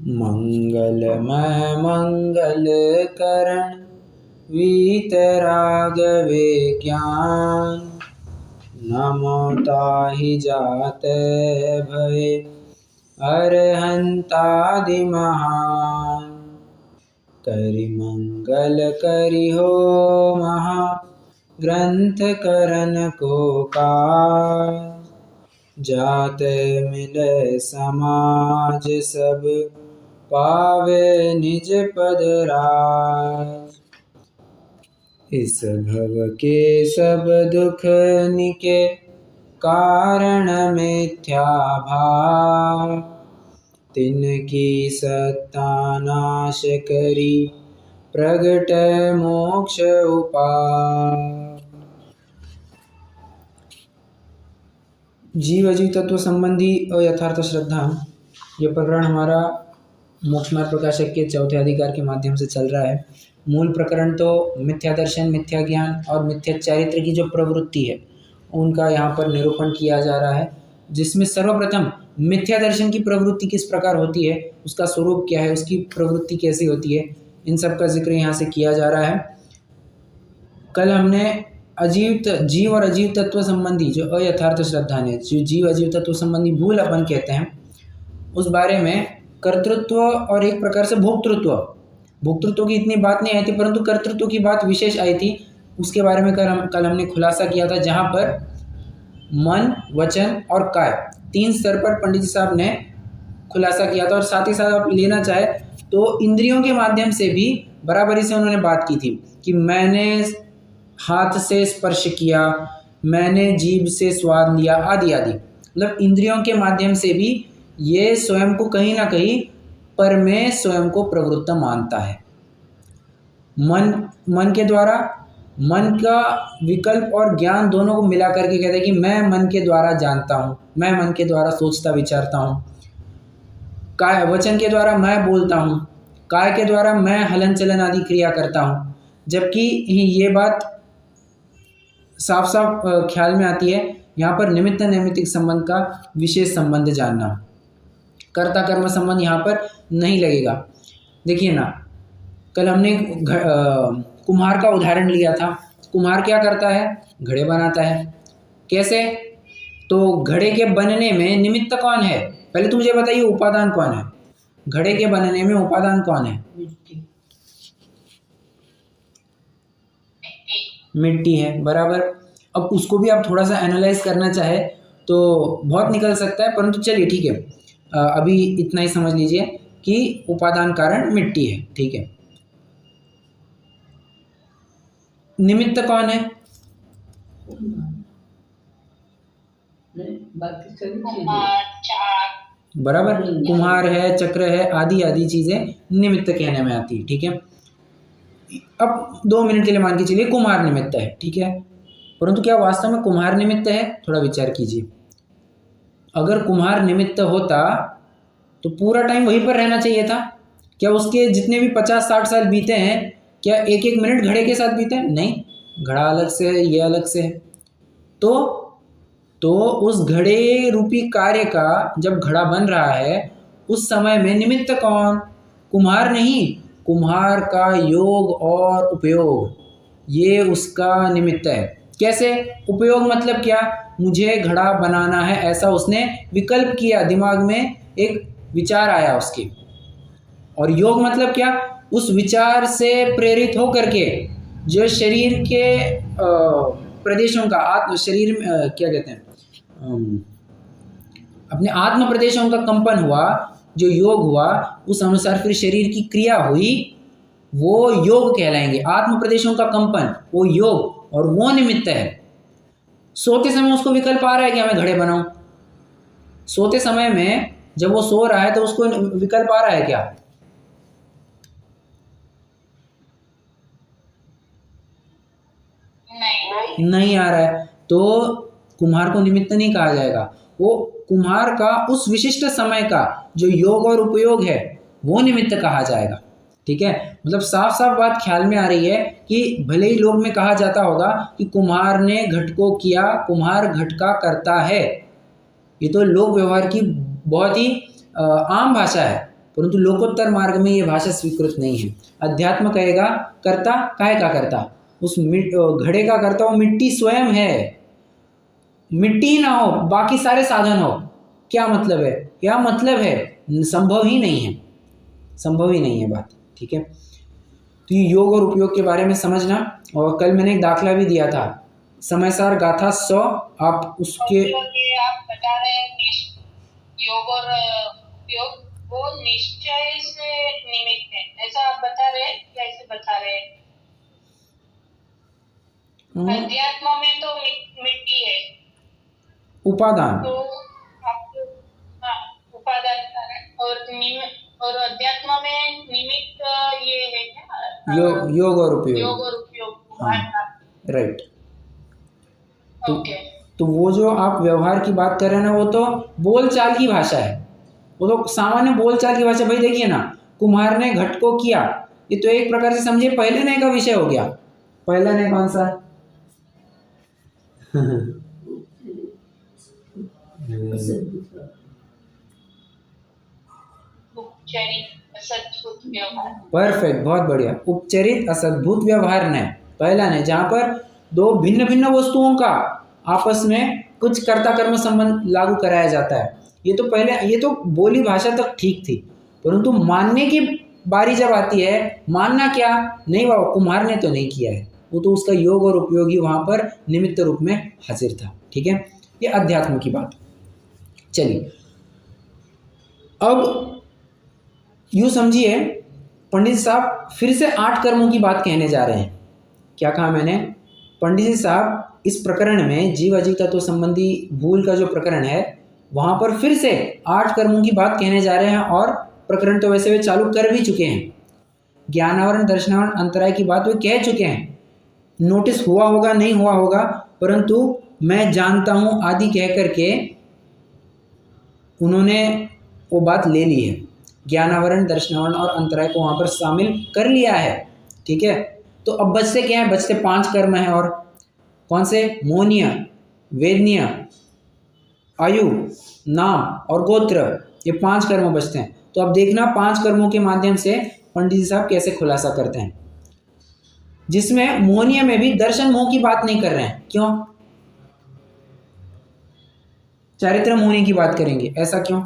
मंगलमय मंगल करण वीतराग विज्ञान। नमो ताहि जाते भये अरहंतादि महान। करि मंगल करि हो महा ग्रंथ करन को काज। जाते मिले समाज सब पावे निज पद राज। इस भव के सब दुख निके कारण मिथ्या भाव। तिनकी सत्ता नाश करी प्रगट मोक्ष उपाय। जीव अजीव तत्व संबंधी अयथार्थ श्रद्धा, यह प्रकरण हमारा मोक्ष मार्ग प्रकाशक के चौथे अधिकार के माध्यम से चल रहा है। मूल प्रकरण तो मिथ्या दर्शन, मिथ्या ज्ञान और मिथ्या चारित्र की जो प्रवृत्ति है उनका यहाँ पर निरूपण किया जा रहा है, जिसमें सर्वप्रथम मिथ्या दर्शन की प्रवृत्ति किस प्रकार होती है, उसका स्वरूप क्या है, उसकी प्रवृत्ति कैसी होती है, इन सब का जिक्र यहाँ से किया जा रहा है। कल हमने जीव और अजीव तत्व संबंधी जो अयथार्थ श्रद्धा ने, जो जीव अजीव तत्व संबंधी भूल अपन कहते हैं, उस बारे में कर्तृत्व और एक प्रकार से भोक्तृत्व की इतनी बात नहीं आई थी, परंतु कर्तृत्व की बात विशेष आई थी। उसके बारे में कल हमने खुलासा किया था, जहाँ पर मन, वचन और काय तीन स्तर पर पंडित जी साहब ने खुलासा किया था। और साथ ही साथ आप लेना चाहे तो इंद्रियों के माध्यम से भी बराबरी से उन्होंने बात की थी कि मैंने हाथ से स्पर्श किया, मैंने जीभ से स्वाद लिया, आदि आदि। मतलब इंद्रियों के माध्यम से भी ये स्वयं को कहीं ना कहीं पर में स्वयं को प्रवृत्त मानता है। मन के द्वारा, मन का विकल्प और ज्ञान दोनों को मिला करके कहते हैं कि मैं मन के द्वारा जानता हूँ, मैं मन के द्वारा सोचता विचारता हूँ। काय, वचन के द्वारा मैं बोलता हूँ, काय के द्वारा मैं हलन चलन आदि क्रिया करता हूँ। जबकि ये बात साफ साफ ख्याल में आती है यहाँ पर निमित्त नैमित्तिक संबंध का विशेष संबंध जानना, कर्ता कर्म संबंध यहाँ पर नहीं लगेगा। देखिए ना, कल हमने कुम्हार का उदाहरण लिया था। कुम्हार क्या करता है? घड़े बनाता है। कैसे? तो घड़े के बनने में निमित्त कौन है? पहले तो मुझे बताइए, उपादान कौन है? घड़े के बनने में उपादान कौन है? मिट्टी है, बराबर। अब उसको भी आप थोड़ा सा एनालाइज करना चाहे तो बहुत निकल सकता है, परंतु चलिए ठीक है, अभी इतना ही समझ लीजिए कि उपादान कारण मिट्टी है, ठीक है। निमित्त कौन है? बराबर, कुम्हार है, चक्र है, आदि आदि चीजें निमित्त कहने में आती है, ठीक है। अब 2 मिनट के लिए मान के चलिए कुम्हार निमित्त है, ठीक है, परंतु क्या वास्तव में कुम्हार निमित्त है? थोड़ा विचार कीजिए। अगर कुम्हार निमित्त होता तो पूरा टाइम वहीं पर रहना चाहिए था। क्या उसके जितने भी 50-60 साल बीते हैं, क्या एक एक मिनट घड़े के साथ बीते हैं? नहीं, घड़ा अलग से है, ये अलग से है। तो उस घड़े रूपी कार्य का जब घड़ा बन रहा है उस समय में निमित्त कौन? कुम्हार नहीं, कुम्हार का योग और उपयोग, ये उसका निमित्त है। कैसे उपयोग? मतलब क्या? मुझे घड़ा बनाना है, ऐसा उसने विकल्प किया, दिमाग में एक विचार आया उसके। और योग मतलब क्या? उस विचार से प्रेरित होकर के जो शरीर के प्रदेशों का शरीर में क्या कहते हैं, अपने आत्म प्रदेशों का कंपन हुआ, जो योग हुआ, उस अनुसार फिर शरीर की क्रिया हुई, वो योग कहलाएंगे। आत्म प्रदेशों का कंपन वो योग, और वो निमित्त है। सोते समय उसको विकल्प आ रहा है कि मैं घड़े बनाऊं। सोते समय में जब वो सो रहा है तो उसको विकल्प आ रहा है क्या? नहीं आ रहा है। तो कुम्हार को निमित्त नहीं कहा जाएगा। वो कुम्हार का उस विशिष्ट समय का जो योग और उपयोग है वो निमित्त कहा जाएगा, ठीक है। मतलब साफ साफ बात ख्याल में आ रही है कि भले ही लोग में कहा जाता होगा कि कुम्हार ने घट को किया, कुम्हार घट का करता है, ये तो लोक व्यवहार की बहुत ही आम भाषा है, परंतु लोकोत्तर मार्ग में ये भाषा स्वीकृत नहीं है। अध्यात्म कहेगा कर्ता, काहे का कर्ता, उस घड़े का कर्ता वो मिट्टी स्वयं है। मिट्टी ना हो, बाकी सारे साधन हो, क्या मतलब है? क्या मतलब है? संभव ही नहीं है, संभव ही नहीं है बात। ठीक है, तो ये योग और उपयोग के बारे में समझना। और कल मैंने एक दाखला भी दिया था, समयसार गाथा 100, आप उसके आप बता रहे हैं योग और उपयोग वो निश्चय से निमित्त है, ऐसा आप बता रहे हैं? कैसे बता रहे हैं? अध्यात्म में तो मिट्टी है, उपादान, तो आपको उपादान और अध्यात्म में निमित्त ये है क्या? योग और उपयोग। योग और उपयोग, राइट। ओके। तो वो जो आप व्यवहार की बात कर रहे हैं ना, वो तो बोलचाल की भाषा है, वो तो सामान्य बोलचाल की भाषा। भाई देखिए ना, कुम्हार ने घट को किया, ये तो एक प्रकार से समझिए पहले नए का विषय हो गया। पहला नए कौन सा? परफेक्ट, बहुत बढ़िया। उपचरित असद्भुत व्यवहार ने पहला ने, जहां पर दो भिन्न भिन्न वस्तुओं का आपस में कुछ कर्ता कर्म संबंध लागू कराया जाता है। ये तो पहले, ये तो बोली भाषा तक ठीक थी, परंतु मानने की बारी जब आती है, मानना क्या नहीं, वो कुम्हार ने तो नहीं किया है, वो तो उसका योग और उपयोगी वहां पर निमित्त रूप में हाजिर था। ठीक है, ये अध्यात्म की बात। चलिए, अब यूँ समझिए, पंडित साहब फिर से 8 कर्मों की बात कहने जा रहे हैं। क्या कहा मैंने? पंडित जी साहब इस प्रकरण में जीव अजीव तत्व संबंधी भूल का जो प्रकरण है, वहाँ पर फिर से 8 कर्मों की बात कहने जा रहे हैं, और प्रकरण तो वैसे वे चालू कर भी चुके हैं। ज्ञानावरण दर्शनावरण अंतराय की बात वे कह चुके हैं, नोटिस हुआ होगा नहीं हुआ होगा, परंतु मैं जानता हूँ आदि कह करके उन्होंने वो बात ले ली है। ज्ञानावरण दर्शनावरण और अंतराय को वहाँ पर शामिल कर लिया है। ठीक है, तो अब बचते क्या है? बचते 5 कर्म हैं, और कौन से? मोहनीय, वेदनीय, आयु, नाम और गोत्र, ये 5 कर्म बचते हैं। तो अब देखना 5 कर्मों के माध्यम से पंडित जी साहब कैसे खुलासा करते हैं, जिसमें मोहनीय में भी दर्शन मोह की बात नहीं कर रहे हैं। क्यों? चारित्र मोहनी की बात करेंगे, ऐसा क्यों?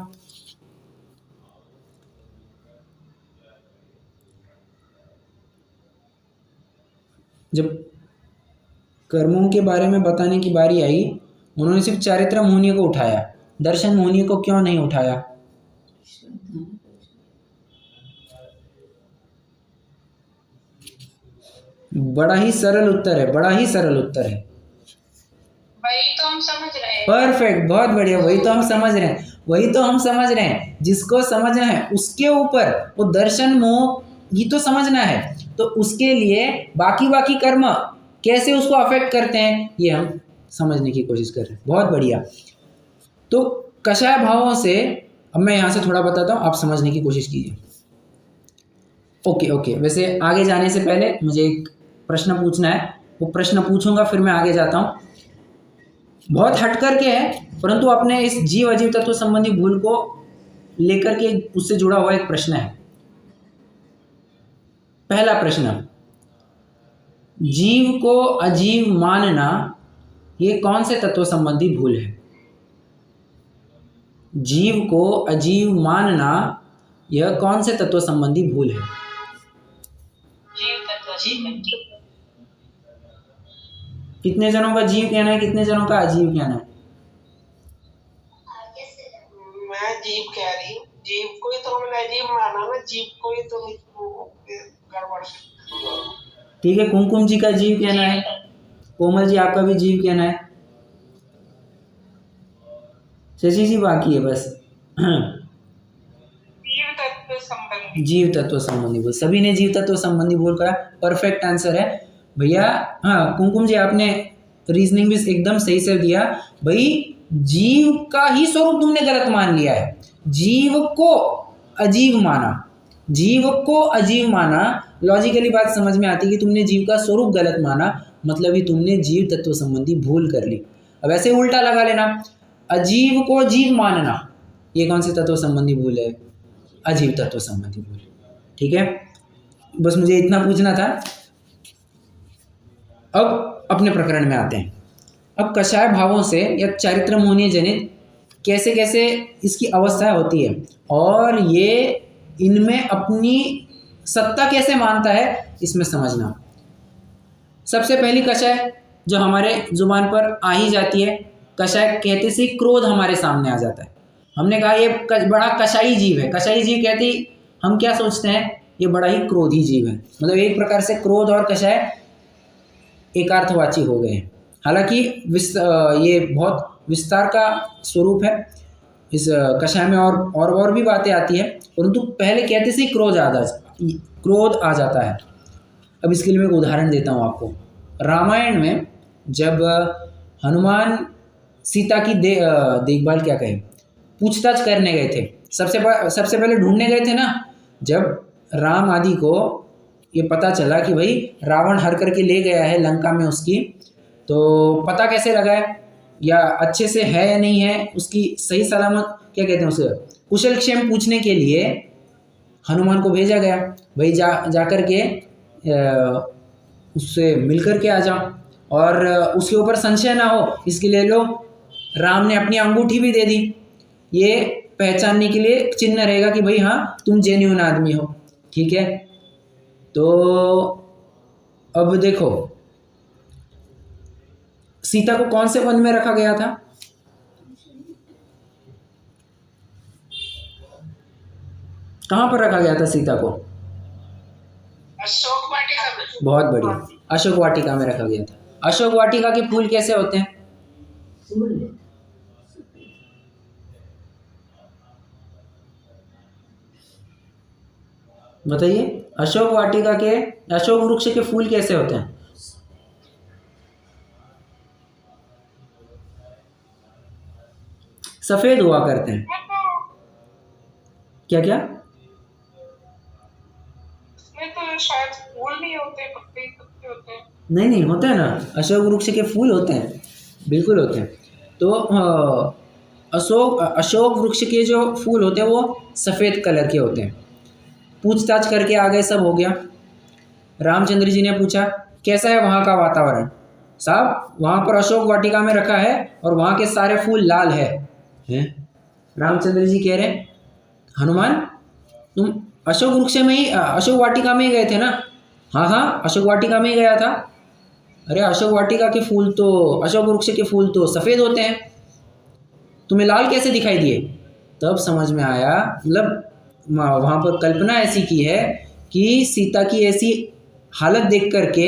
जब कर्मों के बारे में बताने की बारी आई, उन्होंने सिर्फ चारित्र मोहनी को उठाया, दर्शन मोहनी को क्यों नहीं उठाया? बड़ा ही सरल उत्तर है, बड़ा ही सरल उत्तर है। वही तो हम समझ रहे हैं। परफेक्ट, बहुत बढ़िया, वही तो हम समझ रहे हैं, वही तो हम समझ रहे हैं। जिसको समझना है उसके ऊपर वो दर्शन मोह ही तो समझना है, तो उसके लिए बाकी कर्म कैसे उसको अफेक्ट करते हैं, ये हम समझने की कोशिश कर रहे हैं। बहुत बढ़िया। तो कषाय भावों से अब मैं यहाँ से थोड़ा बताता हूँ, आप समझने की कोशिश कीजिए। ओके, वैसे आगे जाने से पहले मुझे एक प्रश्न पूछना है, वो प्रश्न पूछूंगा फिर मैं आगे जाता हूँ। बहुत हट करके है, परंतु अपने इस जीव अजीव तत्व संबंधी भूल को लेकर के उससे जुड़ा हुआ एक प्रश्न है। पहला प्रश्न, जीव को अजीव मानना ये कौन से तत्व संबंधी भूल है? जीव को अजीव मानना यह कौन से तत्व संबंधी भूल है? जीव तत्व। कितने जनों का जीव कहना है, कितने जनों का अजीव कहना है? मैं जीव कह रही हूँ, जीव को ही तो मैंने अजीव माना ना, जीव को ही तो गड़बड़। ठीक है, कुमकुम जी का जीव कहना है, कोमल जी आपका भी जीव कहना है, शशि जी बाकी है बस। जीव तत्व संबंधी बोल, सभी ने जीव तत्व संबंधी बोल करा, परफेक्ट आंसर है भैया। हाँ, कुमकुम जी आपने रीजनिंग भी एकदम सही से दिया। भाई जीव का ही स्वरूप तुमने गलत मान लिया है, जीव को अजीव माना, जीव को अजीव माना। लॉजिकली बात समझ में आती है कि तुमने जीव का स्वरूप गलत माना, मतलब ही तुमने जीव तत्व संबंधी भूल कर ली। अब ऐसे उल्टा लगा लेना, अजीव को जीव मानना, ये कौन से तत्व संबंधी भूल है? अजीव तत्व संबंधी मूल। ठीक है, बस मुझे इतना पूछना था। अब अपने प्रकरण में आते हैं। अब कषाय भावों से या चारित्र मोहनीय जनित कैसे कैसे इसकी अवस्था होती है और ये इनमें अपनी सत्ता कैसे मानता है, इसमें समझना। सबसे पहली कषाय जो हमारे जुबान पर आ ही जाती है, कषाय कहते से क्रोध हमारे सामने आ जाता है। हमने कहा ये बड़ा कषाई जीव है। कषाई जीव कहते ही हम क्या सोचते हैं, ये बड़ा ही क्रोधी जीव है। मतलब एक प्रकार से क्रोध और कषाय एकार्थवाची हो गए हैं। हालांकि ये बहुत विस्तार का स्वरूप है इस कषाय में, और भी बातें आती है, परंतु पहले कहते से क्रोध आ जाता है। अब इसके लिए मैं एक उदाहरण देता हूँ आपको। रामायण में जब हनुमान सीता की देखभाल क्या कहें, पूछताछ करने गए थे, सबसे पहले ढूंढने गए थे ना। जब राम आदि को ये पता चला कि भाई रावण हर करके ले गया है लंका में उसकी, तो पता कैसे लगाए या अच्छे से है या नहीं है, उसकी सही सलामत क्या कहते हैं उसे, कुशल क्षेम पूछने के लिए हनुमान को भेजा गया। भाई जा कर के उससे मिल कर के आ जाओ और उसके ऊपर संशय ना हो, इसके लिए लो राम ने अपनी अंगूठी भी दे दी। ये पहचानने के लिए चिन्ह रहेगा कि भाई हाँ तुम जेन्युइन आदमी हो। ठीक है, तो अब देखो सीता को कौन से वन में रखा गया था? कहाँ पर रखा गया था सीता को? अशोक वाटिका में। बहुत बढ़िया, अशोक वाटिका में रखा गया था। अशोक वाटिका के फूल कैसे होते हैं? बताइए, अशोक वाटिका के, अशोक वृक्ष के फूल कैसे होते हैं? सफेद हुआ करते हैं। क्या क्या? इसमें तो शायद फूल नहीं होते, पत्ते ही पत्ते होते हैं। नहीं होते हैं ना, अशोक वृक्ष के फूल होते हैं, बिल्कुल होते हैं। तो अशोक वृक्ष के जो फूल होते हैं वो सफ़ेद कलर के होते हैं। पूछताछ करके आ गए, सब हो गया। रामचंद्र जी ने पूछा कैसा है वहाँ का वातावरण? साहब वहाँ पर अशोक वाटिका में रखा है और वहाँ के सारे फूल लाल है। रामचंद्र जी कह रहे हनुमान तुम अशोक वृक्ष में ही, अशोक वाटिका में ही गए थे ना? हाँ अशोक वाटिका में ही गया था। अरे अशोक वाटिका के फूल तो, अशोक वृक्ष के फूल तो सफ़ेद होते हैं, तुम्हें लाल कैसे दिखाई दिए? तब समझ में आया, मतलब वहाँ पर कल्पना ऐसी की है कि सीता की ऐसी हालत देख करके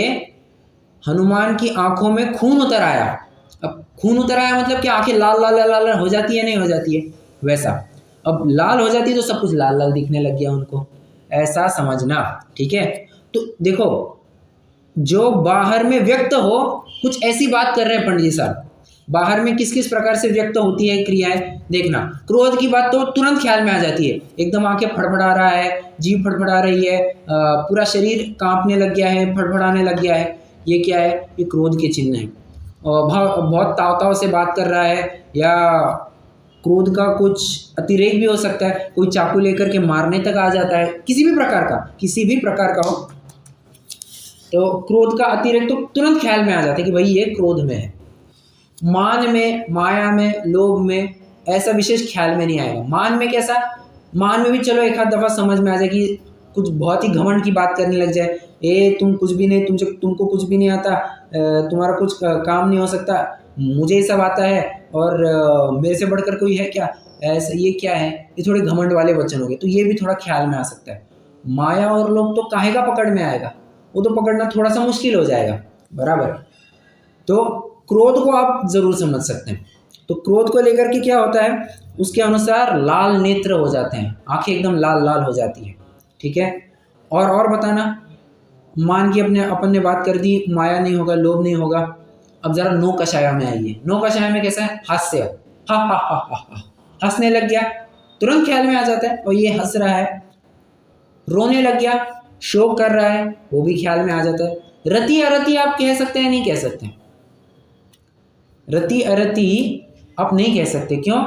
हनुमान की आंखों में खून उतर आया। अब खून उतर आया मतलब कि आंखें लाल लाल लाल लाल हो जाती है, नहीं हो जाती है वैसा। अब लाल हो जाती है तो सब कुछ लाल लाल दिखने लग गया उनको, ऐसा समझना। ठीक है, तो देखो जो बाहर में व्यक्त हो, कुछ ऐसी बात कर रहे हैं पंडित जी साहब, बाहर में किस किस प्रकार से व्यक्त होती है क्रियाएं। देखना, क्रोध की बात तो तुरंत ख्याल में आ जाती है, एकदम आंखें फड़फड़ा रहा है, जीभ फड़फड़ा रही है, पूरा शरीर कांपने लग गया है, फड़फड़ाने लग गया है, ये क्या है? ये क्रोध के चिन्ह है। और बहुत ताव से बात कर रहा है, या क्रोध का कुछ अतिरेक भी हो सकता है, कोई चाकू लेकर के मारने तक आ जाता है, किसी भी प्रकार का हो, तो क्रोध का अतिरेक तो तुरंत ख्याल में आ जाता है कि भाई ये क्रोध में है। मान में, माया में, लोभ में ऐसा विशेष ख्याल में नहीं आएगा। मान में कैसा? मान में भी चलो एक आध दफ़ा समझ में आ जाए कि कुछ बहुत ही घमंड की बात करने लग जाए, तुम कुछ भी नहीं, तुमको कुछ भी नहीं आता, तुम्हारा कुछ काम नहीं हो सकता, मुझे ही सब आता है और मेरे से बढ़कर कोई है क्या, ऐसा ये क्या है, ये थोड़े घमंड वाले वचन हो गए, तो ये भी थोड़ा ख्याल में आ सकता है। माया और लोभ तो काहे का पकड़ में आएगा, वो तो पकड़ना थोड़ा सा मुश्किल हो जाएगा, बराबर। तो क्रोध को आप जरूर समझ सकते हैं। तो क्रोध को लेकर के क्या होता है, उसके अनुसार लाल नेत्र हो जाते हैं, आंखें एकदम लाल लाल हो जाती है। ठीक है, और बताना। मान की अपन ने बात कर दी, माया नहीं होगा, लोभ नहीं होगा। अब जरा नो कषाया में आइए। नो कषाया में कैसा है? हास्य, हा हा हा हा हा, हंसने लग गया, तुरंत ख्याल में आ जाता है और ये हंस रहा है। रोने लग गया, शोक कर रहा है, वो भी ख्याल में आ जाता है। रति अरति आप कह सकते हैं, नहीं कह सकते? रति अरति आप नहीं कह सकते, क्यों?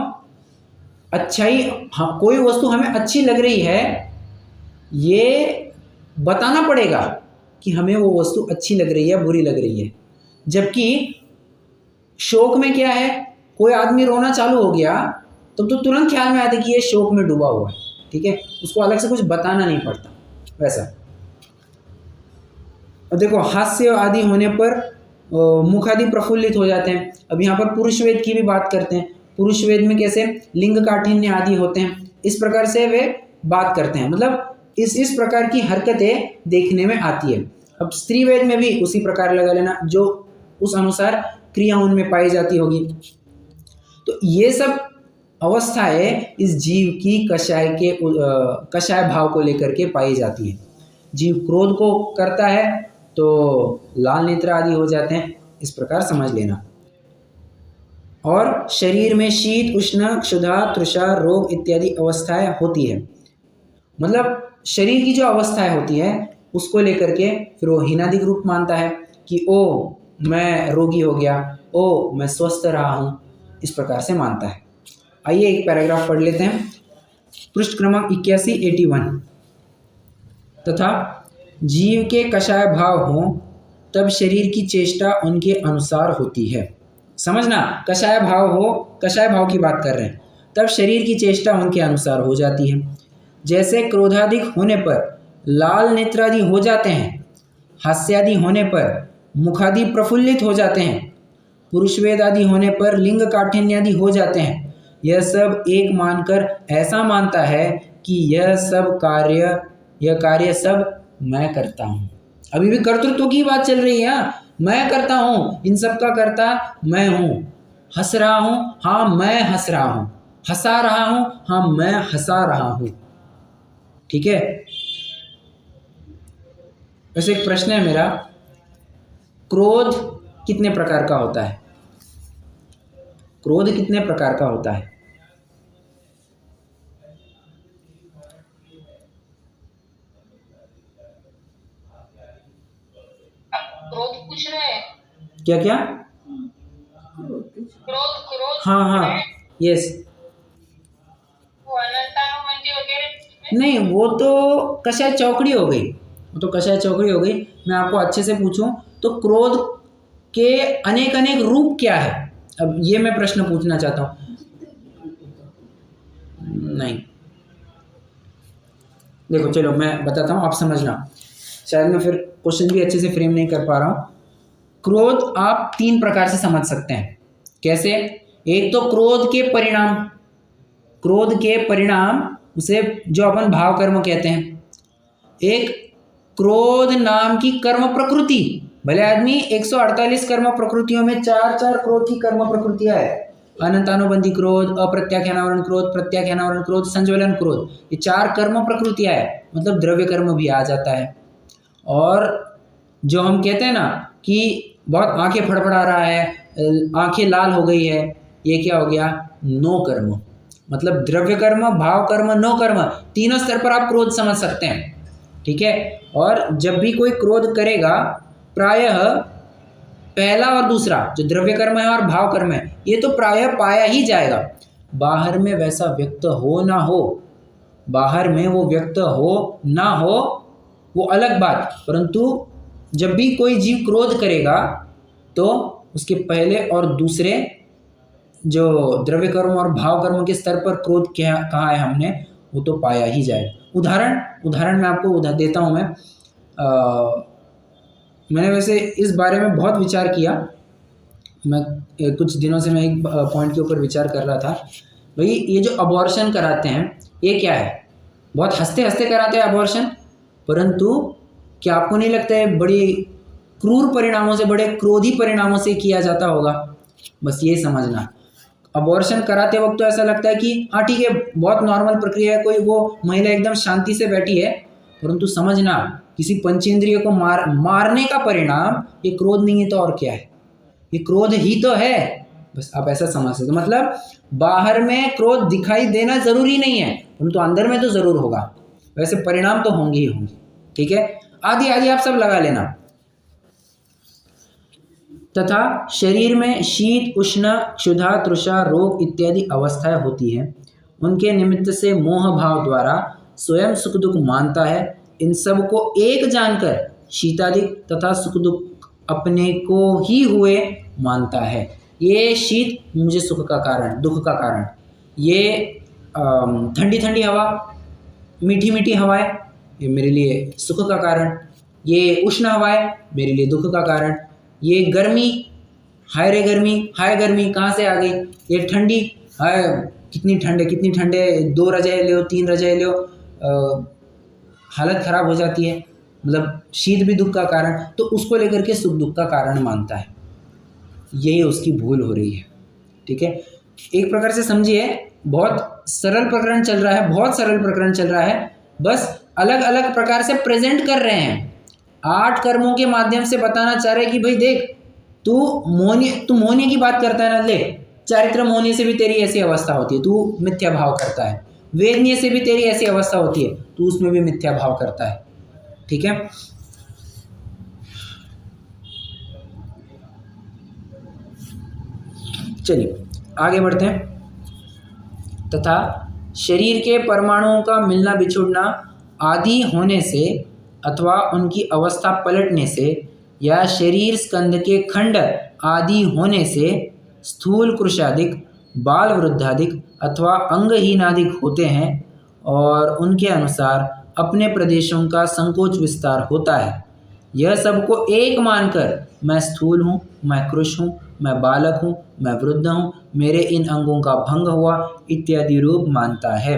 अच्छाई, हाँ, कोई वस्तु हमें अच्छी लग रही है, ये बताना पड़ेगा कि हमें वो वस्तु अच्छी लग रही है, बुरी लग रही है। जबकि शोक में क्या है, कोई आदमी रोना चालू हो गया तो तुरंत ख्याल में आता है कि ये शोक में डूबा हुआ है, ठीक है, उसको अलग से कुछ बताना नहीं पड़ता वैसा। अब देखो, हास्य आदि होने पर मुख आदि प्रफुल्लित हो जाते हैं। अब यहाँ पर पुरुष वेद की भी बात करते हैं। पुरुष वेद में कैसे लिंग काठिन्य आदि होते हैं, इस प्रकार से वे बात करते हैं, मतलब इस प्रकार की हरकतें देखने में आती है। अब स्त्री वेद में भी उसी प्रकार लगा लेना, जो उस अनुसार क्रिया उनमें पाई जाती होगी। तो ये सब अवस्थाएं इस जीव की कषाय भाव को लेकर के पाई जाती है। जीव क्रोध को करता है तो लाल नेत्र आदि हो जाते हैं, इस प्रकार समझ लेना। और शरीर में शीत, उष्ण, क्षुधा, तृषा, रोग इत्यादि अवस्थाएं होती है। मतलब शरीर की जो अवस्थाएं होती है उसको लेकर के फिर वो हीनादिक रूप मानता है कि ओ मैं रोगी हो गया, ओ मैं स्वस्थ रहा हूँ, इस प्रकार से मानता है। आइए एक पैराग्राफ पढ़ लेते हैं, पृष्ठ क्रमांक 81 तथा जीव के कषाय भाव हों तब शरीर की चेष्टा उनके अनुसार होती है। समझना, कषाय भाव हो, कषाय भाव की बात कर रहे हैं, तब शरीर की चेष्टा उनके अनुसार हो जाती है। जैसे क्रोधाधिक होने पर लाल नेत्रादि हो जाते हैं, हास्यादि होने पर मुखादि प्रफुल्लित हो जाते हैं, पुरुषवेद आदि होने पर लिंग काठिन्यादि हो जाते हैं। यह सब एक मानकर ऐसा मानता है कि यह कार्य सब मैं करता हूँ। अभी भी कर्तृत्व की बात चल रही है, मैं करता हूँ, इन सब का करता मैं हूँ। हंस रहा हूँ, हाँ मैं हंस रहा हूँ। हंसा रहा हूँ, हाँ मैं हंसा रहा हूँ। ठीक है। वैसे एक प्रश्न है मेरा, क्रोध कितने प्रकार का होता है? क्रोध कितने प्रकार का होता है? क्रोध पूछ रहे हैं? क्या क्या? क्रोध हाँ यस। वो अनंतानुबंधी वगैरह नहीं, वो तो कषाय चौकड़ी हो गई, वो तो कषाय चौकड़ी हो गई। मैं आपको अच्छे से पूछूं तो क्रोध के अनेक अनेक रूप क्या है, अब ये मैं प्रश्न पूछना चाहता हूँ। नहीं, देखो चलो मैं बताता हूँ, आप समझना। शायद मैं फिर क्वेश्चन भी अच्छे से फ्रेम नहीं कर पा रहा हूँ। क्रोध आप 3 प्रकार से समझ सकते हैं। कैसे? एक तो क्रोध के परिणाम, उसे जो अपन भाव कर्म कहते हैं। एक क्रोध नाम की कर्म प्रकृति, भले आदमी 148 कर्म प्रकृतियों में 4 क्रोध की कर्म प्रकृतियां है। अनंतानुबंधी क्रोध, अप्रत्याख्यानावरण क्रोध, प्रत्याख्यानावरण क्रोध, संज्वलन क्रोध, ये 4 कर्म प्रकृतियां है, मतलब द्रव्य कर्म भी आ जाता है। और जो हम कहते हैं ना कि बहुत आंखें फड़फड़ा रहा है, आंखें लाल हो गई है, ये क्या हो गया? नो कर्म, मतलब द्रव्य कर्म, भाव कर्म, नो कर्म, तीनों स्तर पर आप क्रोध समझ सकते हैं। ठीक है। और जब भी कोई क्रोध करेगा, प्रायः पहला और दूसरा जो द्रव्य कर्म है और भाव कर्म है, ये तो प्रायः पाया ही जाएगा। बाहर में वैसा व्यक्त हो ना हो, बाहर में वो व्यक्त हो ना हो वो अलग बात, परंतु जब भी कोई जीव क्रोध करेगा तो उसके पहले और दूसरे जो द्रव्य कर्म और भाव कर्म के स्तर पर क्रोध क्या कहा है हमने, वो तो पाया ही जाए। उदाहरण मैं आपको देता हूँ। मैंने वैसे इस बारे में बहुत विचार किया। मैं कुछ दिनों से मैं एक पॉइंट के ऊपर विचार कर रहा था, भाई ये जो अबॉर्शन कराते हैं ये क्या है? बहुत हंसते हंसते कराते हैं अबॉर्शन, परंतु क्या आपको नहीं लगता है बड़ी क्रूर परिणामों से, बड़े क्रोधी परिणामों से किया जाता होगा? बस ये समझना, अबॉर्शन कराते वक्त तो ऐसा लगता है कि हाँ ठीक है, बहुत नॉर्मल प्रक्रिया है, कोई वो महिला एकदम शांति से बैठी है, परंतु समझना किसी पंचेंद्रिय को मारने का परिणाम ये क्रोध नहीं है तो और क्या है? ये क्रोध ही तो है। बस आप ऐसा समझ सकते, मतलब बाहर में क्रोध दिखाई देना जरूरी नहीं है, परंतु अंदर में तो जरूर होगा, वैसे परिणाम तो होंगे ही होंगे। ठीक है, आदि आप सब लगा लेना। तथा शरीर में शीत, उष्ण, क्षुधा, तृषा, रोग इत्यादि अवस्थाएं होती हैं, उनके निमित्त से मोह भाव द्वारा स्वयं सुख दुख मानता है। इन सब को एक जानकर शीतादिक तथा सुख दुख अपने को ही हुए मानता है। ये शीत मुझे सुख का कारण, दुख का कारण, ये ठंडी ठंडी हवा, मीठी मीठी हवाएं, ये मेरे लिए सुख का कारण, ये उष्ण हवाएं मेरे लिए दुख का कारण, ये गर्मी, हाय रे गर्मी, हाय गर्मी कहाँ से आ गई, ये ठंडी, हाय कितनी ठंडे, 2 रजाई लो, 3 रजाई लो, हालत ख़राब हो जाती है, मतलब शीत भी दुख का कारण, तो उसको लेकर के सुख दुख का कारण मानता है। यही उसकी भूल हो रही है। ठीक है, एक प्रकार से समझिए, बहुत सरल प्रकरण चल रहा है, बहुत सरल प्रकरण चल रहा है, बस अलग अलग प्रकार से प्रेजेंट कर रहे हैं। 8 कर्मों के माध्यम से बताना चाह रहे हैं कि भाई देख, तू मोहनीय की बात करता है ना, ले चारित्र मोहनीय से भी तेरी ऐसी अवस्था होती है, तू मिथ्या भाव करता है। वेदनीय से भी तेरी ऐसी अवस्था होती है, तू उसमें भी मिथ्या भाव करता है। ठीक है, चलिए आगे बढ़ते हैं। तथा शरीर के परमाणुओं का मिलना बिछुड़ना आदि होने से अथवा उनकी अवस्था पलटने से या शरीर स्कंद के खंड आदि होने से स्थूल कृशादिक, बाल वृद्धादिक अथवा अंगहीनादिक होते हैं और उनके अनुसार अपने प्रदेशों का संकोच विस्तार होता है। यह सबको एक मानकर मैं स्थूल हूँ, मैं कृश हूँ, मैं बालक हूँ, मैं वृद्ध हूँ, मेरे इन अंगों का भंग हुआ इत्यादि रूप मानता है।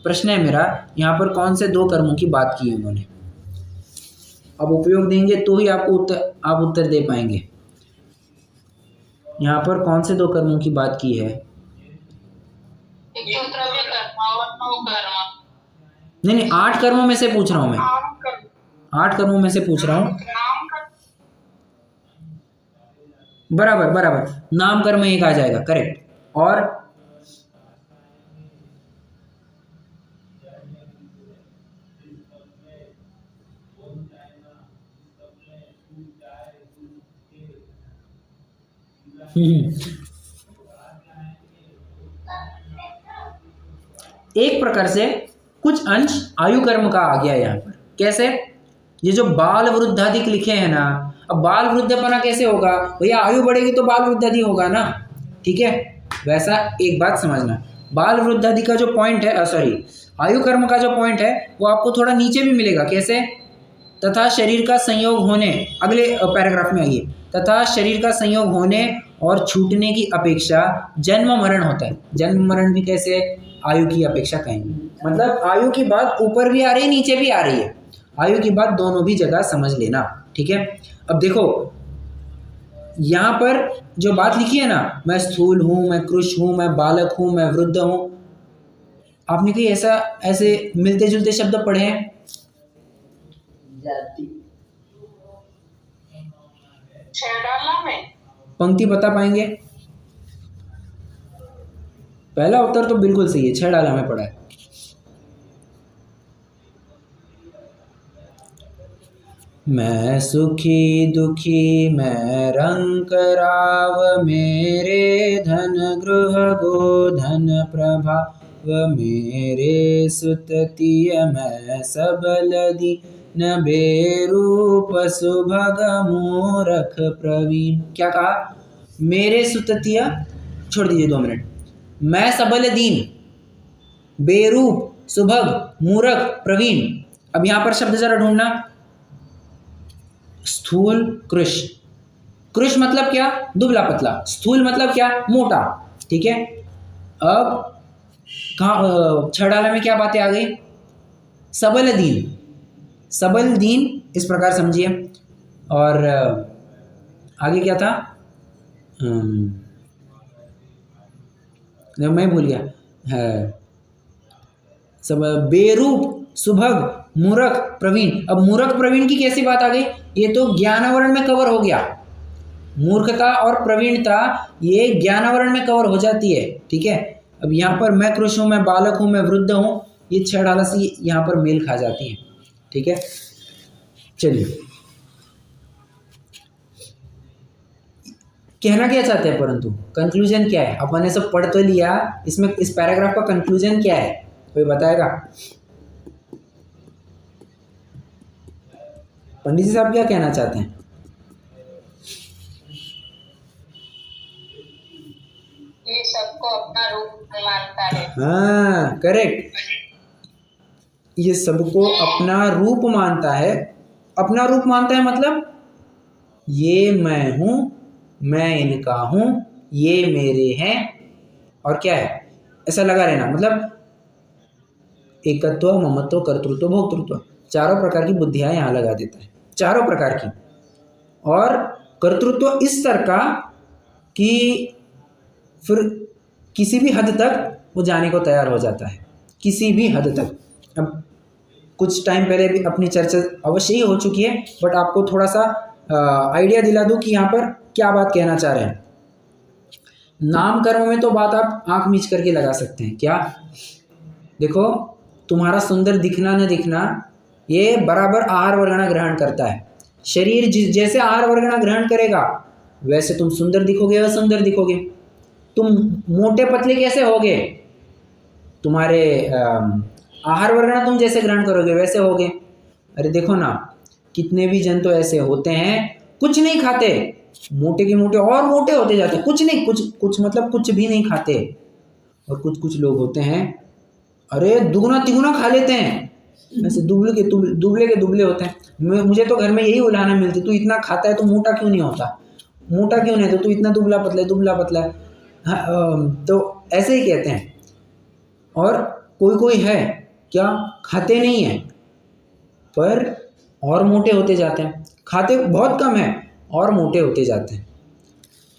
प्रश्न है मेरा, यहाँ पर कौन से 2 कर्मों की बात की है उन्होंने? अब उपयोग देंगे तो ही आप उत्तर दे पाएंगे। यहाँ पर कौन से 2 कर्मों की बात की है? नहीं, 8 कर्मों में से पूछ रहा हूँ मैं, 8 कर्मों में से पूछ रहा हूँ। बराबर, नाम कर्म एक आ जाएगा, करेक्ट। और एक प्रकार से कुछ अंश आयु कर्म का आ गया यहाँ पर। कैसे? ये जो बाल वृद्धादिक लिखे हैं ना, अब बाल वृद्धपना कैसे होगा भैया? आयु बढ़ेगी तो बाल वृद्धादि होगा ना। ठीक है, वैसा एक बात समझना, बाल वृद्धादि का जो पॉइंट है, आयु कर्म का जो पॉइंट है वो आपको थोड़ा नीचे भी मिलेगा। कैसे? तथा शरीर का संयोग होने, अगले पैराग्राफ में आइए, तथा शरीर का संयोग होने और छूटने की अपेक्षा जन्म मरण होता है। जन्म मरण भी कैसे? आयु की अपेक्षा कहेंगे, मतलब आयु की बात ऊपर भी आ रही है, नीचे भी आ रही है। आयु की बात दोनों भी जगह समझ लेना। ठीक है, अब देखो यहाँ पर जो बात लिखी है ना, मैं स्थूल हूँ, मैं कृश हूँ, मैं बालक हूँ, मैं वृद्ध हूँ, आपने कहीं ऐसे मिलते जुलते शब्द पढ़े हैं? पंक्ति बता पाएंगे? पहला उत्तर तो बिल्कुल सही है, 6 डाला में पड़ा है। मैं सुखी दुखी मैं रंक राव, मेरे धन गृह गोधन प्रभाव, मेरे सुततिय मैं सबल दीन, बेरूप सुभग मूरख प्रवीण। क्या कहा? मेरे सुततिय, छोड़ दीजिए 2 मिनट, मैं सबल दीन, बेरूप सुभग मूरख प्रवीण। अब यहां पर शब्द जरा ढूंढना, स्थूल कृश। कृश मतलब क्या? दुबला पतला। स्थूल मतलब क्या? मोटा। ठीक है, अब कहाँ 6 डाला में क्या बातें आ गई? सबल दीन, सबल दीन इस प्रकार समझिए। और आगे क्या था? मैं भूल गया है। सब बेरूप सुभग मूर्ख प्रवीण। अब मूर्ख प्रवीण की कैसी बात आ गई? ये तो ज्ञानावरण में कवर हो गया। मूर्खता और प्रवीणता ये ज्ञानावरण में कवर हो जाती है। ठीक है, अब यहाँ पर मैं कृश हूँ, मैं बालक हूँ, मैं वृद्ध हूँ, ये 6 डाला से यहाँ पर मेल खा जाती है। ठीक है, चलिए कहना क्या चाहते हैं, परंतु कंक्लूजन क्या है? अपन ने सब पढ़ तो लिया, इसमें इस पैराग्राफ का कंक्लूजन क्या है, कोई बताएगा? पंडित जी साहब क्या कहना चाहते हैं? ये सबको अपना रूप मानता है। हाँ, करेक्ट। ये सबको अपना रूप मानता है। अपना रूप मानता है मतलब ये मैं हूँ, मैं इनका हूँ, ये मेरे हैं, और क्या है, ऐसा लगा रहना। मतलब एकत्व, ममत्व, कर्तृत्व, भोक्तृत्व, चारों प्रकार की बुद्धियाँ यहाँ लगा देता है, चारों प्रकार की। और कर्तृत्व इस तरह का कि फिर किसी भी हद तक वो जाने को तैयार हो जाता है, किसी भी हद तक। अब कुछ टाइम पहले भी अपनी चर्चा अवश्य ही हो चुकी है, बट आपको थोड़ा सा आइडिया दिला दूं कि यहाँ पर क्या बात कहना चाह रहे हैं। नाम कर्म में तो बात आप आंख मीच करके लगा सकते हैं। क्या? देखो, तुम्हारा सुंदर दिखना न दिखना ये बराबर आहार वर्गणा ग्रहण करता है। शरीर जैसे आहार वर्गणा ग्रहण करेगा वैसे तुम सुंदर दिखोगे, असुंदर दिखोगे। तुम मोटे पतले कैसे होगे, तुम्हारे आहार वर्गणा तुम जैसे ग्रहण करोगे वैसे होगे। अरे देखो ना, कितने भी जन तो ऐसे होते हैं कुछ नहीं खाते, मोटे के मोटे और मोटे होते जाते हैं, कुछ नहीं, कुछ मतलब कुछ भी नहीं खाते। और कुछ लोग होते हैं अरे दुगना तिगुना खा लेते हैं, वैसे दुबले के दुबले होते हैं। मुझे तो घर में यही उलाहना मिलती, तू इतना खाता है तो मोटा क्यों नहीं होता, मोटा क्यों नहीं, तो तू इतना दुबला पतला है, दुबला पतला है। हाँ, तो ऐसे ही कहते हैं। और कोई है क्या, खाते नहीं है पर और मोटे होते जाते हैं, खाते बहुत कम है और मोटे होते जाते हैं।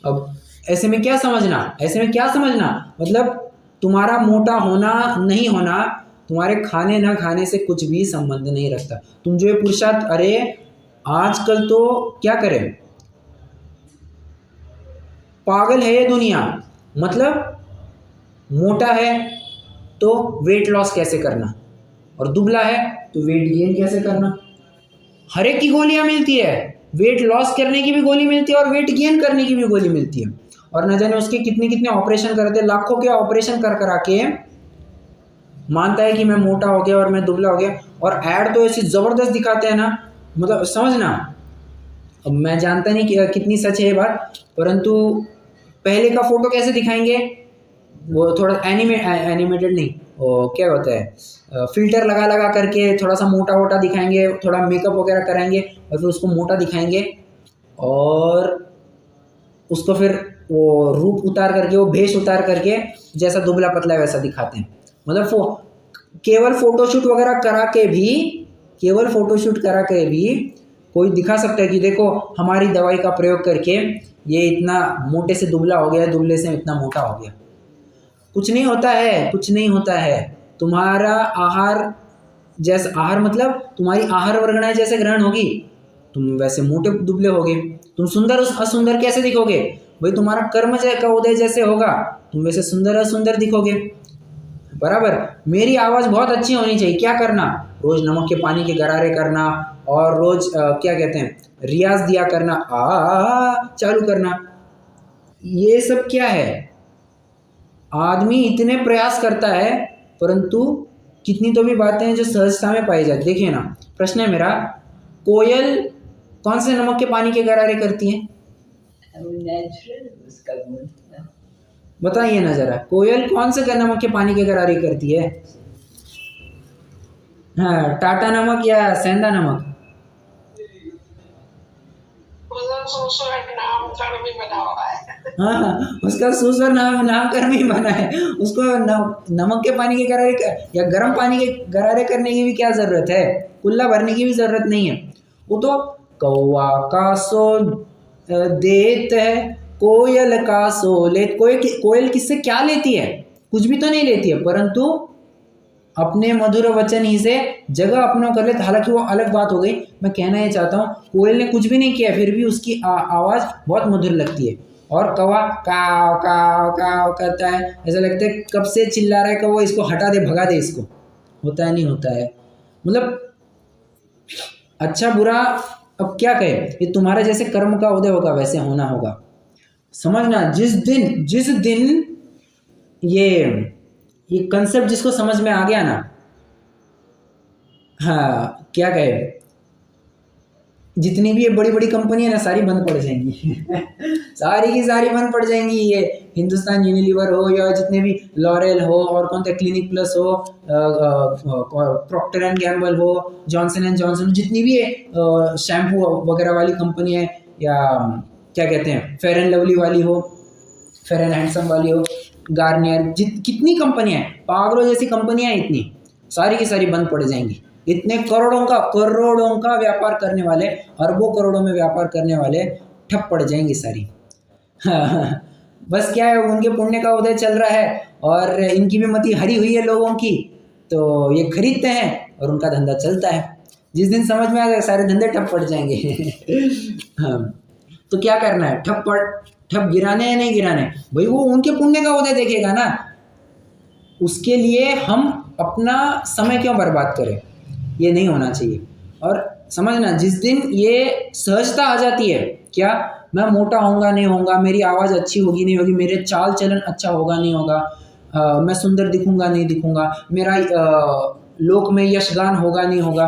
अब ऐसे में क्या समझना, ऐसे में क्या समझना, मतलब तुम्हारा मोटा होना नहीं होना तुम्हारे खाने ना खाने से कुछ भी संबंध नहीं रखता। तुम जो ये पुरुषार्थ, अरे आजकल तो क्या करें, पागल है ये दुनिया। मतलब मोटा है तो वेट लॉस कैसे करना, और दुबला है तो वेट गेन कैसे करना। हर एक की गोलियां मिलती है, वेट लॉस करने की भी गोली मिलती है और वेट गेन करने की भी गोली मिलती है। और न जाने उसके कितने कितने ऑपरेशन करते हैं, लाखों के ऑपरेशन कर करा के मानता है कि मैं मोटा हो गया और मैं दुबला हो गया। और ऐड तो ऐसी ज़बरदस्त दिखाते हैं ना, मतलब समझना। अब मैं जानता नहीं कि कितनी सच है ये बात, परंतु पहले का फोटो कैसे दिखाएंगे, वो थोड़ा एनिमेटेड नहीं, वो क्या होता है, फिल्टर लगा लगा करके थोड़ा सा मोटा वोटा दिखाएंगे, थोड़ा मेकअप वगैरह कराएंगे और फिर उसको मोटा दिखाएंगे और उसको फिर वो रूप उतार करके, वो भेष उतार करके जैसा दुबला पतला है वैसा दिखाते हैं। मतलब केवल फोटोशूट वगैरह करा के भी, केवल फोटोशूट करा के भी कोई दिखा सकता है कि देखो हमारी दवाई का प्रयोग करके ये इतना मोटे से दुबला हो गया, दुबले से इतना मोटा हो गया। कुछ नहीं होता है, कुछ नहीं होता है। तुम्हारा आहार जैसे, आहार मतलब तुम्हारी आहार वर्गणाएं जैसे ग्रहण होगी तुम वैसे मोटे दुबले होगे। तुम सुंदर असुंदर कैसे दिखोगे, भाई तुम्हारा कर्म का उदय जैसे होगा तुम वैसे सुंदर असुंदर दिखोगे। बराबर। मेरी आवाज़ बहुत अच्छी होनी चाहिए, क्या करना, रोज नमक के पानी के गरारे करना और रोज क्या कहते हैं, रियाज दिया करना, चालू करना। ये सब क्या है, आदमी इतने प्रयास करता है परंतु कितनी तो भी बातें हैं जो सहजता में पाई जाती। देखिए ना, प्रश्न है मेरा, कोयल कौन से नमक के पानी के गरारे करती हैं? नेचुरल उसका गुण। बताइए ना जरा, कोयल कौन से नमक के पानी के गरारे करती है? हाँ, टाटा नमक या सेंधा नमक? हाँ, उसका सुस्वर नामकरण ही बना है। उसको नमक के पानी के गरारे या गर्म पानी के गरारे करने की भी क्या जरूरत है, कुल्ला भरने की भी जरूरत नहीं है। वो तो कौवा का सो देत है, कोयल का सो ले। कोयल किससे क्या लेती है, कुछ भी तो नहीं लेती है, परंतु अपने मधुर वचन ही से जगह अपना कर लेते। हालांकि वो अलग बात हो गई, मैं कहना ये चाहता हूँ कोयल ने कुछ भी नहीं किया फिर भी उसकी आवाज़ बहुत मधुर लगती है। और कौवा काव काव काव करता है, ऐसा लगता है कब से चिल्ला रहा है, कौवा इसको हटा दे, भगा दे इसको। होता है नहीं होता है, मतलब अच्छा बुरा अब क्या कहे, ये तुम्हारा जैसे कर्म का उदय होगा वैसे होना होगा। समझना, जिस दिन ये कंसेप्ट जिसको समझ में आ गया ना, हाँ क्या कहे, जितनी भी ये बड़ी बड़ी कंपनी है ना सारी बंद पड़ जाएंगी सारी की सारी बंद पड़ जाएंगी। ये हिंदुस्तान यूनिलीवर हो या जितने भी लॉरेल हो और कौन सा क्लिनिक प्लस हो, प्रॉक्टर एंड गैम्बल हो, जॉनसन एंड जॉनसन, जितनी भी शैम्पू वगैरह वाली कंपनी है, या क्या कहते हैं फेयर एंड लवली वाली हो, फेयर एंड हैंडसम वाली हो, गार्नियर, कितनी कंपनियां हैं, पागलों जैसी कंपनियां हैं, इतनी सारी की सारी बंद पड़ जाएंगी। इतने करोड़ों का व्यापार करने वाले, अरबों करोड़ों में व्यापार करने वाले ठप पड़ जाएंगे सारी बस क्या है, उनके पुण्य का उदय चल रहा है और इनकी भी मति हरी हुई है लोगों की, तो ये खरीदते हैं और उनका धंधा चलता है। जिस दिन समझ में आ गया सारे धंधे ठप पड़ जाएंगे हाँ, तो क्या करना है, ठप गिराने या नहीं गिराने, भाई वो उनके पुण्य का उदय देखेगा ना, उसके लिए हम अपना समय क्यों बर्बाद करें, ये नहीं होना चाहिए। और समझना, जिस दिन ये सहजता आ जाती है, क्या मैं मोटा होऊंगा नहीं होऊंगा, मेरी आवाज़ अच्छी होगी नहीं होगी, मेरे चाल चलन अच्छा होगा नहीं होगा, मैं सुंदर दिखूंगा नहीं दिखूंगा, मेरा लोक में यशगान होगा नहीं होगा,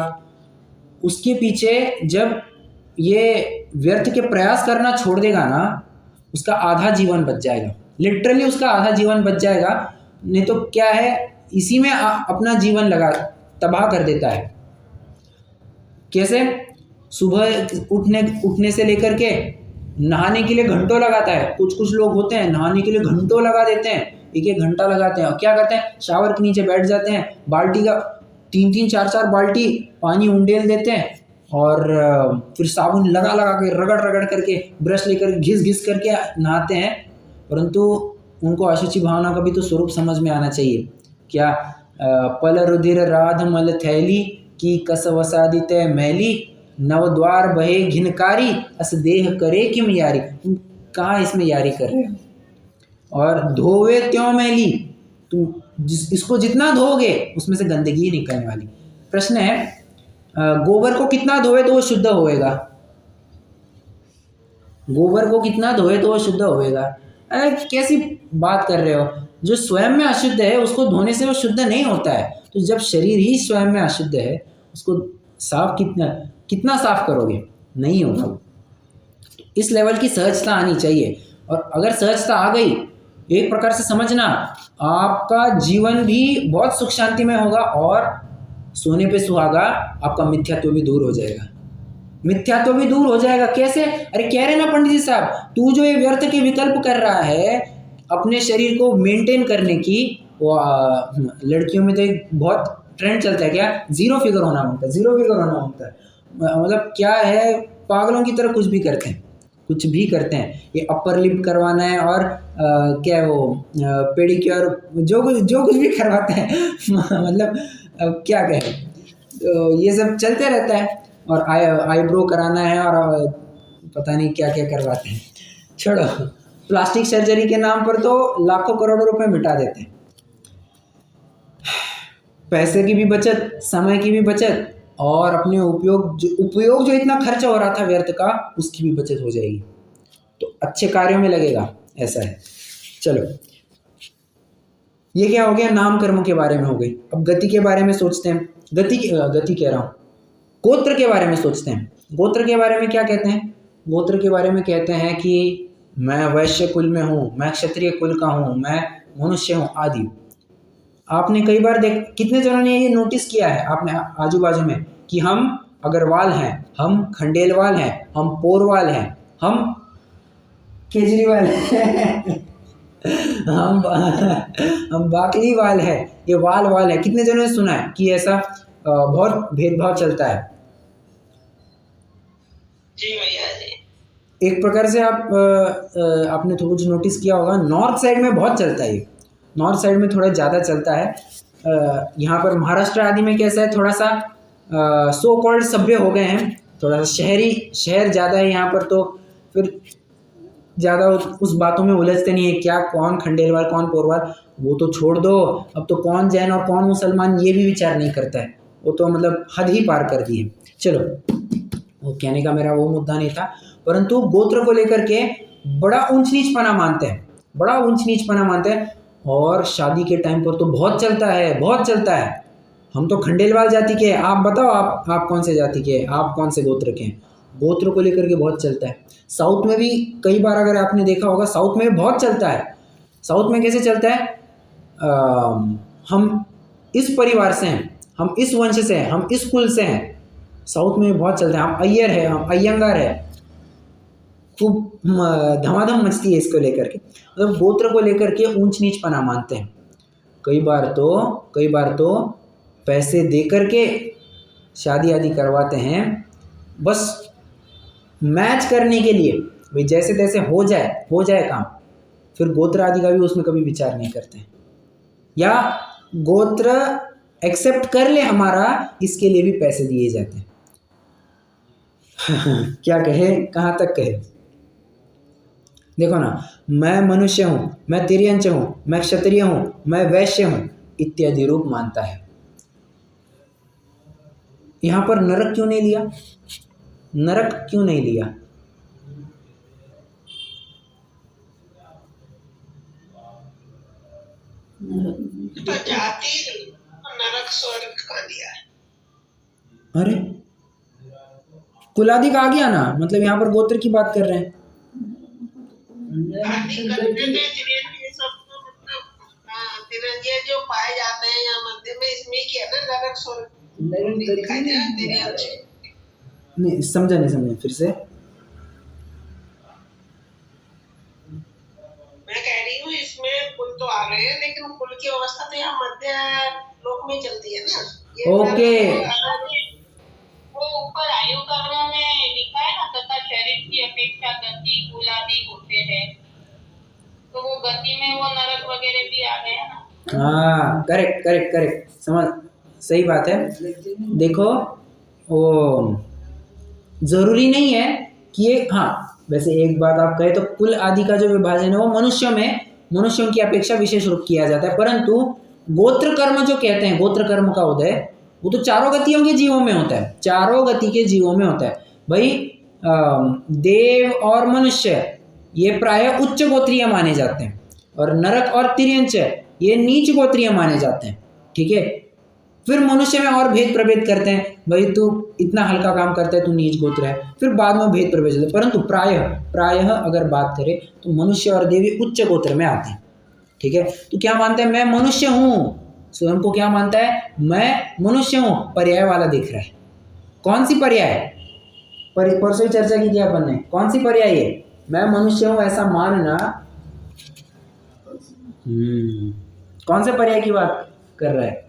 उसके पीछे जब ये व्यर्थ के प्रयास करना छोड़ देगा ना, उसका आधा जीवन बच जाएगा, लिटरली उसका आधा जीवन बच जाएगा। नहीं तो क्या है, इसी में अपना जीवन तबाह कर देता है। कैसे, सुबह उठने से लेकर के नहाने के लिए घंटों लगाता है, कुछ लोग होते हैं नहाने के लिए घंटों लगा देते हैं, 1-1 घंटा लगाते हैं, और क्या करते हैं, शावर के नीचे बैठ जाते हैं, बाल्टी का 3-3 4-4 बाल्टी पानी उंडेल देते हैं, और फिर साबुन लगा के रगड़ करके ब्रश लेकर घिस करके नहाते हैं। परंतु उनको अशुचि भावना का भी तो स्वरूप समझ में आना चाहिए। क्या पल रुधिर राध मल थैली की कस वसादित मैली, नवद्वार बहे घिनकारी अस देह करे किम यारी। तुम कहाँ इसमें यारी कर रहे हो, और धोवे त्यों मैली, तुम इसको जितना धोगे उसमें से गंदगी ही निकलने वाली। प्रश्न है, गोबर को कितना धोए तो वो शुद्ध होएगा, गोबर को कितना धोए तो वो शुद्ध होएगा। अरे कैसी बात कर रहे हो, जो स्वयं में अशुद्ध है उसको धोने से वो शुद्ध नहीं होता है। तो जब शरीर ही स्वयं में अशुद्ध है, उसको साफ कितना साफ करोगे, नहीं होगा। इस लेवल की सहजता आनी चाहिए, और अगर सहजता आ गई, एक प्रकार से समझना, आपका जीवन भी बहुत सुख शांति में होगा, और सोने पे सुहागा, आपका मिथ्यात्व भी दूर हो जाएगा। मिथ्यात्व भी दूर हो जाएगा कैसे, अरे कह रहे ना पंडित जी साहब, तू जो ये व्यर्थ के विकल्प कर रहा है अपने शरीर को मेंटेन करने की, वो लड़कियों में तो एक बहुत ट्रेंड चलता है, क्या, जीरो फिगर होना मांगता है। मतलब क्या है, पागलों की तरह कुछ भी करते हैं। ये अपर लिप करवाना है, और क्या है वो पेडिक्योर, जो कुछ भी करवाते हैं मतलब अब क्या कहें, तो ये सब चलते रहता है। और आईब्रो कराना है, और पता नहीं क्या क्या करवाते हैं। छोड़ो, प्लास्टिक सर्जरी के नाम पर तो लाखों करोड़ों रुपए मिटा देते हैं। पैसे की भी बचत, समय की भी बचत, और अपने उपयोग जो इतना खर्चा हो रहा था व्यर्थ का, उसकी भी बचत हो जाएगी। तो अच्छे कार्यों में लगेगा, ऐसा है। चलो, ये क्या हो गया, नाम कर्म के बारे में हो गई। अब गति के बारे में सोचते हैं। गति कह रहा हूँ, गोत्र के बारे में सोचते हैं। गोत्र के बारे में क्या कहते हैं, गोत्र के बारे में कहते हैं कि मैं वैश्य कुल में हूँ, मैं क्षत्रिय कुल का हूँ, मैं मनुष्य हूँ आदि। आपने कई बार कितने जनों ने ये नोटिस किया है आपने आजू बाजू में, कि हम अग्रवाल हैं, हम खंडेलवाल हैं, हम पोरवाल हैं, हम केजरीवाल हैं हम बाकलीवाल है, ये वाल है। कितने जनों ने सुना है कि ऐसा बहुत भेदभाव चलता है। जी भैया जी। एक प्रकार से आपने थोड़ा कुछ नोटिस किया होगा, नॉर्थ साइड में बहुत चलता है, नॉर्थ साइड में थोड़ा ज़्यादा चलता है। यहाँ पर महाराष्ट्र आदि में कैसा है, थोड़ा सा सो कॉल्ड सभ्य हो गए हैं, थोड़ा सा शहर ज़्यादा है यहाँ पर, तो फिर ज़्यादा उस बातों में उलझते नहीं है, क्या कौन खंडेलवाल कौन पोरवाल, वो तो छोड़ दो। अब तो कौन जैन और कौन मुसलमान ये भी विचार नहीं करता है, वो तो मतलब हद ही पार कर दी है। चलो, वो कहने का मेरा वो मुद्दा नहीं था, परंतु गोत्र को लेकर के बड़ा ऊंच नीचपना मानते हैं, बड़ा ऊंच नीचपना मानते हैं। और शादी के टाइम पर तो बहुत चलता है, बहुत चलता है। हम तो खंडेलवाल जाति के हैं, आप बताओ आप कौन से जाति के हैं, आप कौन से गोत्र के हैं। गोत्र को लेकर के बहुत चलता है। साउथ में भी कई बार अगर आपने देखा होगा, साउथ में भी बहुत चलता है। साउथ में कैसे चलता है, हम इस परिवार से हैं, हम इस वंश से हैं, हम इस कुल से हैं। साउथ में बहुत चलता है, हम अय्यर है, हम अयंगार है। खूब धमाधम मचती है इसको लेकर के, मतलब गोत्र को लेकर के ऊंच नीचपना मानते हैं। कई बार तो पैसे दे करके शादी आदि करवाते हैं, बस मैच करने के लिए, भाई जैसे तैसे हो जाए काम। फिर गोत्र आदि का भी उसमें कभी विचार नहीं करते हैं, या गोत्र एक्सेप्ट कर ले हमारा, इसके लिए भी पैसे दिए जाते हैं। क्या कहे, कहाँ तक कहे। देखो ना, मैं मनुष्य हूँ, मैं तिर्यंच हूँ, मैं क्षत्रिय हूँ, मैं वैश्य हूँ इत्यादि रूप मानता है। यहाँ पर नरक क्यों नहीं लिया, नरक क्यों नहीं लिया? तो जाति नरक स्वर्ग का दिया है। अरे कुलादि का आ गया ना, मतलब यहाँ पर गोत्र की बात कर रहे हैं। तिरंगे जो पाए जाते हैं यहाँ मध्य में, इसमें क्या ना नरक स्वर्ग नहीं समझा, फिर से। मैं कह रही हूँ इसमें कुल तो आ गए हैं, लेकिन कुल की अवस्था तो यहाँ मध्य लोक में चलती है ना। ओके, वो ऊपर आयु कर्म में लिखा है ना, तथा शरीर की अपेक्षा गति कुल आदि होते हैं, तो वो गति में वो नरक वगैरह भी आ गए ना। हाँ करेक्ट, समझ, सही बात है। देखो वो जरूरी नहीं है कि ये, हाँ वैसे एक बात आप कहे तो कुल आदि का जो विभाजन है वो मनुष्यों की अपेक्षा विशेष रूप किया जाता है, परंतु गोत्र कर्म जो कहते हैं, गोत्र कर्म का उदय वो तो चारों गतियों के जीवों में होता है, चारों गति के जीवों में होता है भाई। देव और मनुष्य ये प्राय उच्च गोत्रीय माने जाते हैं, और नरक और तिर्यंच ये नीच गोत्रीय माने जाते हैं, ठीक है। फिर मनुष्य में और भेद प्रभेद करते हैं, भाई तू इतना हल्का काम करता है, तू नीच गोत्र है, फिर बाद में भेद प्रभेद होते हैं। परंतु प्रायः अगर बात करें तो मनुष्य और देवी उच्च गोत्र में आते हैं, ठीक है। तो क्या मानता है, मैं मनुष्य हूँ, स्वयं को क्या मानता है, मैं मनुष्य हूँ। पर्याय वाला दिख रहा है, कौन सी पर्याय, परसों ही चर्चा की थी अपन ने, कौन सी पर्याय है, मैं मनुष्य हूँ ऐसा मानना। कौन से पर्याय की बात कर रहा है?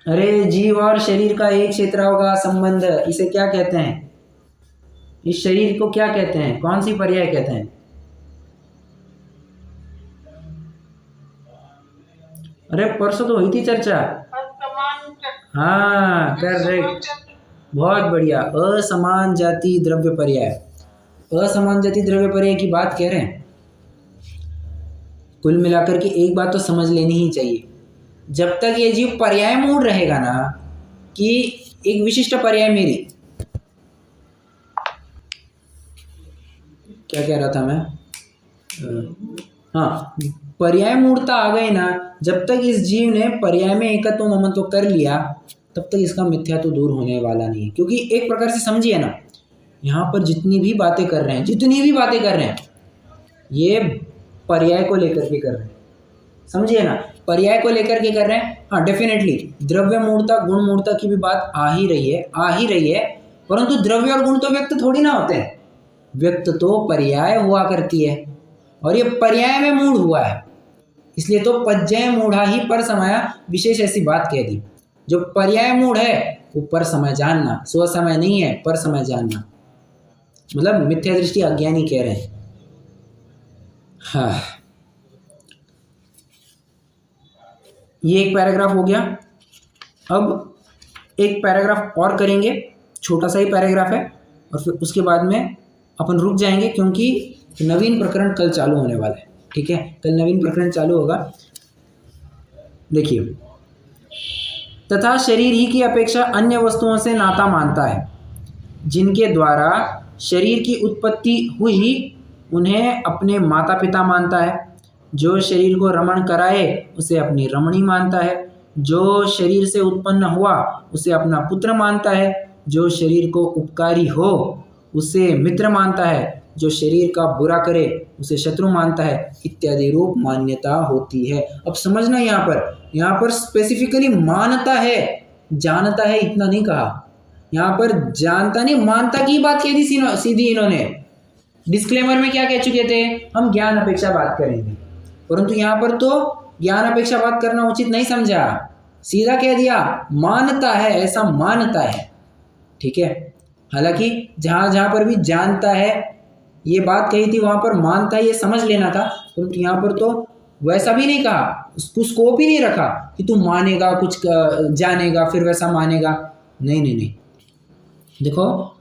अरे जीव और शरीर का एक क्षेत्र होगा संबंध, इसे क्या कहते हैं, इस शरीर को क्या कहते हैं, कौन सी पर्याय कहते हैं? अरे परसों तो हुई थी चर्चा। हाँ करेक्ट, बहुत बढ़िया। असमान जाति द्रव्य पर्याय, असमान जाति द्रव्य पर्याय की बात कह रहे हैं। कुल मिलाकर के एक बात तो समझ लेनी ही चाहिए, जब तक ये जीव पर्याय मूड रहेगा ना, कि एक विशिष्ट पर्याय मेरी, क्या कह रहा था मैं, हाँ पर्याय मूर्ता आ गई ना, जब तक इस जीव ने पर्याय में एकत्व ममत्व कर लिया तब तक इसका मिथ्या तो दूर होने वाला नहीं। क्योंकि एक प्रकार से समझिए ना, यहाँ पर जितनी भी बातें कर रहे हैं ये पर्याय को लेकर के कर रहे हैं, समझिए ना, पर्याय को लेकर के कर रहे हैं। हाँ डेफिनेटली द्रव्य मूर्ता गुण मूर्ता की भी बात आ ही रही है, परंतु द्रव्य और गुण तो व्यक्त थोड़ी ना होते हैं, व्यक्त तो पर्याय हुआ करती है, और ये पर्याय में मूढ़ हुआ है, इसलिए तो पज्जय मूढ़ा ही पर समाया, विशेष ऐसी बात कह दी। जो पर्याय मूढ़ है वो पर समय जानना, स्व समय नहीं है, पर समय जानना, मतलब मिथ्या दृष्टि अज्ञानी कह रहे हैं। हाँ ये एक पैराग्राफ हो गया। अब एक पैराग्राफ और करेंगे, छोटा सा ही पैराग्राफ है, और फिर उसके बाद में अपन रुक जाएंगे, क्योंकि नवीन प्रकरण कल चालू होने वाला है, ठीक है। कल नवीन प्रकरण चालू होगा। देखिए तथा शरीर ही की अपेक्षा अन्य वस्तुओं से नाता मानता है, जिनके द्वारा शरीर की उत्पत्ति हुई उन्हें अपने माता पिता मानता है। जो शरीर को रमण कराए उसे अपनी रमणी मानता है। जो शरीर से उत्पन्न हुआ उसे अपना पुत्र मानता है। जो शरीर को उपकारी हो उसे मित्र मानता है। जो शरीर का बुरा करे उसे शत्रु मानता है, इत्यादि रूप मान्यता होती है। अब समझना, यहाँ पर स्पेसिफिकली मानता है, जानता है इतना नहीं कहा। यहाँ पर जानता नहीं, मानता की बात कह दी सीधी इन्होंने। डिस्क्लेमर में क्या कह चुके थे, हम ज्ञान अपेक्षा बात करेंगे, परंतु यहाँ पर तो ज्ञान अपेक्षा बात करना उचित नहीं समझा, सीधा कह दिया मानता है, ऐसा मानता है। ठीक है, हालांकि जहां जहां पर भी जानता है ये बात कही थी, वहां पर मानता है ये समझ लेना था, परंतु यहाँ पर तो वैसा भी नहीं कहा, उसको स्कोप ही नहीं रखा कि तू मानेगा कुछ जानेगा फिर वैसा मानेगा। नहीं नहीं नहीं, देखो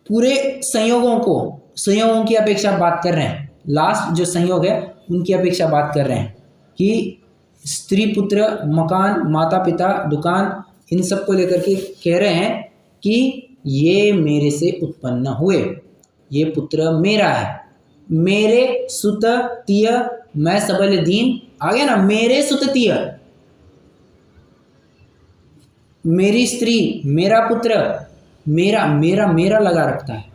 पूरे संयोगों की अपेक्षा बात कर रहे हैं। लास्ट जो संयोग है उनकी अपेक्षा बात कर रहे हैं कि स्त्री पुत्र मकान माता पिता दुकान इन सब को लेकर के कह रहे हैं कि ये मेरे से उत्पन्न हुए, ये पुत्र मेरा है, मेरे सुत तिय मैं सबल दीन, आ गया ना, मेरे सुत तिय, मेरी स्त्री, मेरा पुत्र, मेरा मेरा मेरा लगा रखता है।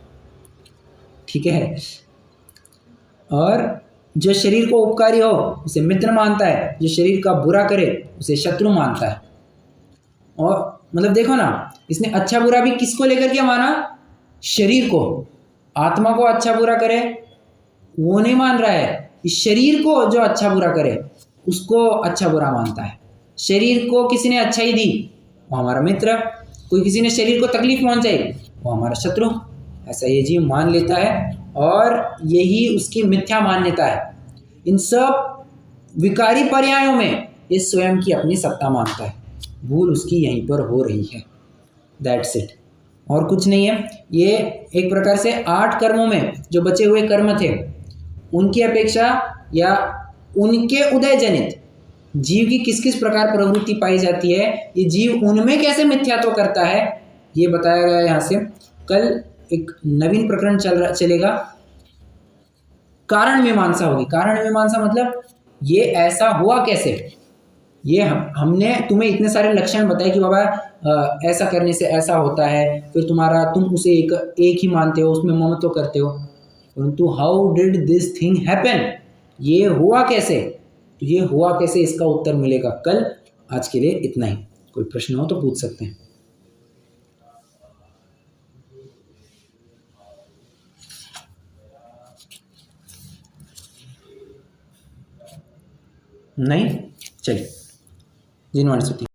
ठीक है, और जो शरीर को उपकारी हो उसे मित्र मानता है, जो शरीर का बुरा करे उसे शत्रु मानता है। और मतलब देखो ना, इसने अच्छा बुरा भी किसको लेकर के माना, शरीर को। आत्मा को अच्छा बुरा करे वो नहीं मान रहा है, इस शरीर को जो अच्छा बुरा करे उसको अच्छा बुरा मानता है। शरीर को किसी ने अच्छाई दी वो हमारा मित्र, कोई किसी ने शरीर को तकलीफ पहुंचाई वो हमारा शत्रु, ऐसा ये जीव मान लेता है। और यही उसकी मिथ्या मान्यता है। इन सब विकारी पर्यायों में ये स्वयं की अपनी सत्ता मानता है, भूल उसकी यहीं पर हो रही है। दैट्स इट, और कुछ नहीं है। ये एक प्रकार से 8 कर्मों में जो बचे हुए कर्म थे उनकी अपेक्षा या उनके उदय जनित जीव की किस किस प्रकार प्रवृत्ति पाई जाती है, ये जीव उनमें कैसे मिथ्यात्व करता है, ये बताया गया यहाँ से। कल एक नवीन प्रकरण चलेगा, कारण मीमांसा होगी। कारण मीमांसा मतलब ये ऐसा हुआ कैसे, ये हमने तुम्हें इतने सारे लक्षण बताए कि बाबा ऐसा करने से ऐसा होता है, फिर तुम उसे एक ही मानते हो, उसमें ममत्व करते हो, परंतु how did this thing happen, ये हुआ कैसे, तो ये हुआ कैसे इसका उत्तर मिलेगा कल। आज के लिए इतना ही, कोई प्रश्न हो तो पूछ सकते हैं। नहीं, चलिए जिनवाणी सूती।